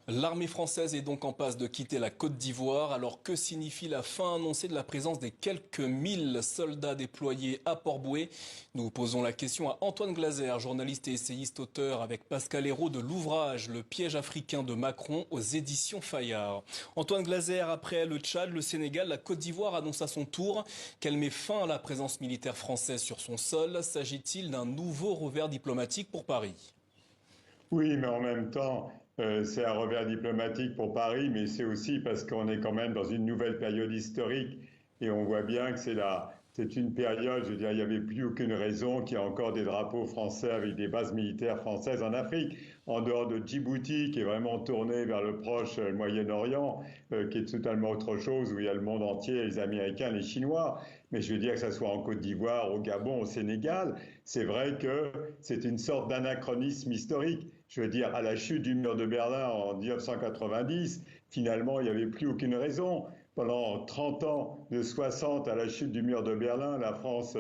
L'armée française est donc en passe de quitter la Côte d'Ivoire. Alors que signifie la fin annoncée de la présence des quelques 1000 soldats déployés à Port-Bouët? Nous posons la question à Antoine Glaser, journaliste et essayiste auteur avec Pascal Hérault de l'ouvrage Le piège africain de Macron aux éditions Fayard. Antoine Glaser, après le Tchad, le Sénégal, la Côte d'Ivoire annonce à son tour qu'elle met fin à la présence militaire française sur son sol. S'agit-il d'un nouveau revers diplomatique pour Paris? Oui, mais en même temps, c'est un revers diplomatique pour Paris, mais c'est aussi parce qu'on est quand même dans une nouvelle période historique et on voit bien que c'est une période, je veux dire, il n'y avait plus aucune raison qu'il y ait encore des drapeaux français avec des bases militaires françaises en Afrique, en dehors de Djibouti, qui est vraiment tourné vers le proche Moyen-Orient, qui est totalement autre chose, où il y a le monde entier, les Américains, les Chinois. Mais je veux dire que ce soit en Côte d'Ivoire, au Gabon, au Sénégal, c'est vrai que c'est une sorte d'anachronisme historique. Je veux dire, à la chute du mur de Berlin en 1990, finalement, il n'y avait plus aucune raison. Pendant 30 ans, de 60 à la chute du mur de Berlin, la France,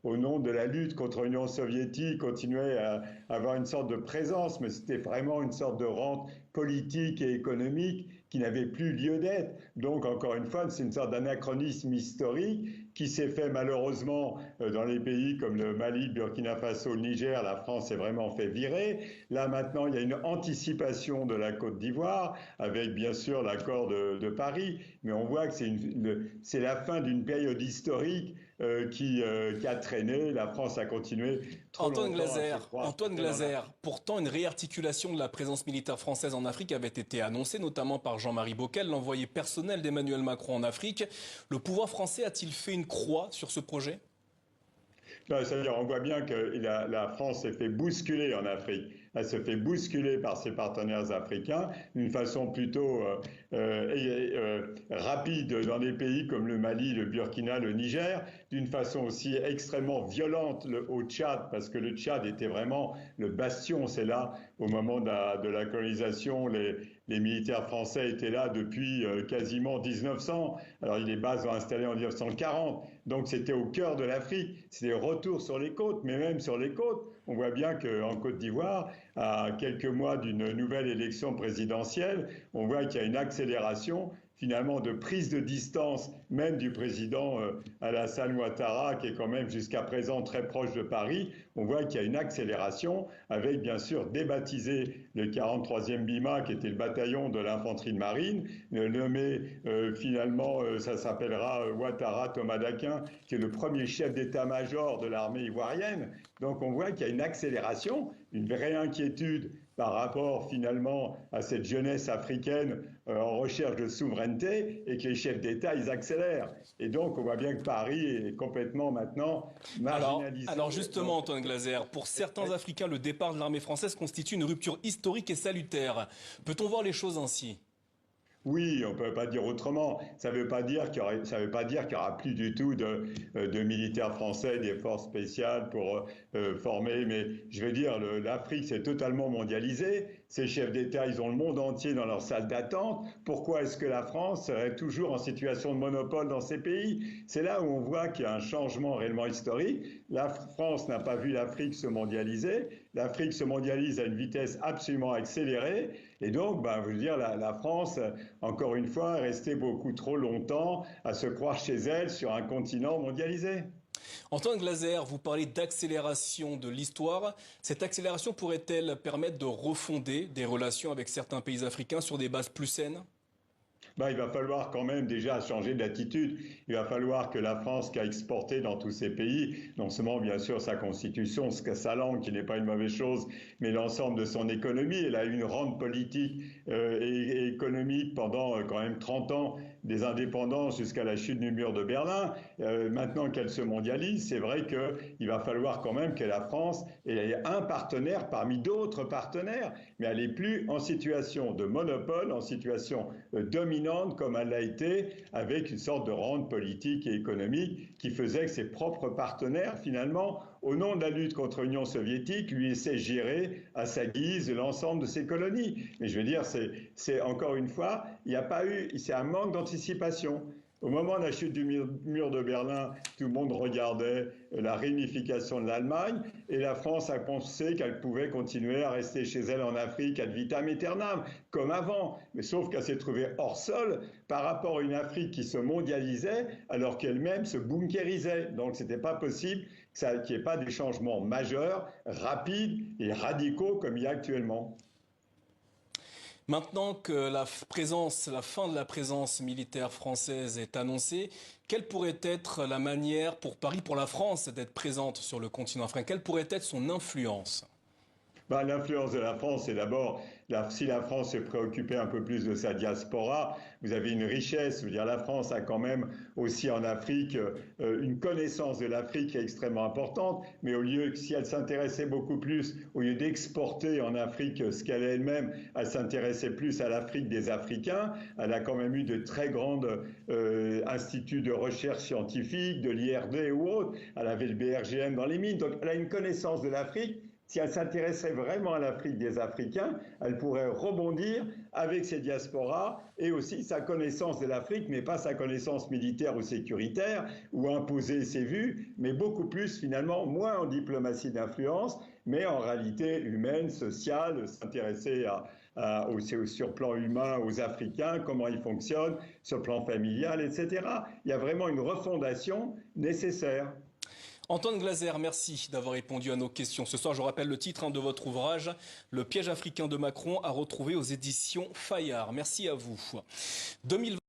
au nom de la lutte contre l'Union soviétique, continuait à avoir une sorte de présence, mais c'était vraiment une sorte de rente politique et économique qui n'avait plus lieu d'être. Donc, encore une fois, c'est une sorte d'anachronisme historique qui s'est fait malheureusement dans les pays comme le Mali, le Burkina Faso, le Niger. La France s'est vraiment fait virer. Là, maintenant, il y a une anticipation de la Côte d'Ivoire avec, bien sûr, l'accord de Paris. Mais on voit que c'est la fin d'une période historique qui a traîné. La France a continué trop longtemps à se croire Antoine c'était dans Glaser, l'Afrique. pourtant une réarticulation de la présence militaire française en Afrique avait été annoncée, notamment par Jean-Marie Bockel, l'envoyé personnel d'Emmanuel Macron en Afrique. Le pouvoir français a-t-il fait une croix sur ce projet? C'est-à-dire, on voit bien que la France s'est fait bousculer en Afrique. Elle se fait bousculer par ses partenaires africains d'une façon plutôt rapide dans des pays comme le Mali, le Burkina, le Niger, d'une façon aussi extrêmement violente au Tchad, parce que le Tchad était vraiment le bastion. C'est là, au moment de la colonisation, les militaires français étaient là depuis quasiment 1900. Alors, les bases ont installées en 1940. Donc, c'était au cœur de l'Afrique. C'était retour sur les côtes, mais même sur les côtes, on voit bien qu'en Côte d'Ivoire, à quelques mois d'une nouvelle élection présidentielle, on voit qu'il y a une accélération finalement de prise de distance même du président Alassane Ouattara, qui est quand même jusqu'à présent très proche de Paris. On voit qu'il y a une accélération avec bien sûr débaptisé le 43e BIMA, qui était le bataillon de l'infanterie de marine, nommé finalement, ça s'appellera Ouattara Thomas Daquin, qui est le premier chef d'état-major de l'armée ivoirienne. Donc on voit qu'il y a une accélération, une vraie inquiétude par rapport finalement à cette jeunesse africaine en recherche de souveraineté et que les chefs d'État, ils accélèrent. Et donc, on voit bien que Paris est complètement maintenant marginalisé. Alors justement, Donc, Antoine Glaser, pour certains Africains, le départ de l'armée française constitue une rupture historique et salutaire. Peut-on voir les choses ainsi? oui, on ne peut pas dire autrement. Ça ne veut pas dire ça veut pas dire qu'il y aura plus du tout de militaires français, des forces spéciales pour former. Mais je veux dire, l'Afrique s'est totalement mondialisée. Ces chefs d'État, ils ont le monde entier dans leur salle d'attente. Pourquoi est-ce que la France serait toujours en situation de monopole dans ces pays? C'est là où on voit qu'il y a un changement réellement historique. La France n'a pas vu l'Afrique se mondialiser. L'Afrique se mondialise à une vitesse absolument accélérée. Et donc, ben, je veux dire, la France encore une fois, rester beaucoup trop longtemps à se croire chez elle sur un continent mondialisé. Antoine Glaser, vous parlez d'accélération de l'histoire. Cette accélération pourrait-elle permettre de refonder des relations avec certains pays africains sur des bases plus saines? Ben, il va falloir quand même déjà changer d'attitude. Il va falloir que la France, qui a exporté dans tous ces pays, non seulement bien sûr sa constitution, sa langue, qui n'est pas une mauvaise chose, mais l'ensemble de son économie, elle a eu une rente politique et économique pendant quand même 30 ans, des indépendances jusqu'à la chute du mur de Berlin. Maintenant qu'elle se mondialise, c'est vrai qu'il va falloir quand même que la France ait un partenaire parmi d'autres partenaires, mais elle n'est plus en situation de monopole, en situation dominante comme elle l'a été, avec une sorte de rente politique et économique qui faisait que ses propres partenaires, finalement, au nom de la lutte contre l'Union soviétique, lui laissaient gérer à sa guise l'ensemble de ses colonies. Mais je veux dire, c'est encore une fois, il n'y a pas eu, c'est un manque d'anticipation. Au moment de la chute du mur de Berlin, tout le monde regardait la réunification de l'Allemagne et la France a pensé qu'elle pouvait continuer à rester chez elle en Afrique ad vitam aeternam, comme avant. Mais sauf qu'elle s'est trouvée hors sol par rapport à une Afrique qui se mondialisait alors qu'elle-même se bunkérisait. Donc ce n'était pas possible qu'il n'y ait pas des changements majeurs, rapides et radicaux comme il y a actuellement. Maintenant que la fin de la présence militaire française est annoncée, quelle pourrait être la manière pour Paris, pour la France, d'être présente sur le continent africain? Quelle pourrait être son influence? Ben, l'influence de la France, c'est d'abord, si la France se préoccupait un peu plus de sa diaspora, vous avez une richesse. Je veux dire, la France a quand même aussi en Afrique une connaissance de l'Afrique qui est extrêmement importante, mais au lieu, si elle s'intéressait beaucoup plus, au lieu d'exporter en Afrique ce qu'elle est elle-même, elle s'intéressait plus à l'Afrique des Africains. Elle a quand même eu de très grands instituts de recherche scientifique, de l'IRD ou autre. Elle avait le BRGM dans les mines, donc elle a une connaissance de l'Afrique. Si elle s'intéressait vraiment à l'Afrique des Africains, elle pourrait rebondir avec ses diasporas et aussi sa connaissance de l'Afrique, mais pas sa connaissance militaire ou sécuritaire, ou imposer ses vues, mais beaucoup plus finalement, moins en diplomatie d'influence, mais en réalité humaine, sociale, s'intéresser sur le plan humain aux Africains, comment ils fonctionnent, sur le plan familial, etc. Il y a vraiment une refondation nécessaire. Antoine Glaser, merci d'avoir répondu à nos questions. Ce soir, je rappelle le titre de votre ouvrage, Le piège africain de Macron, à retrouver aux éditions Fayard. Merci à vous.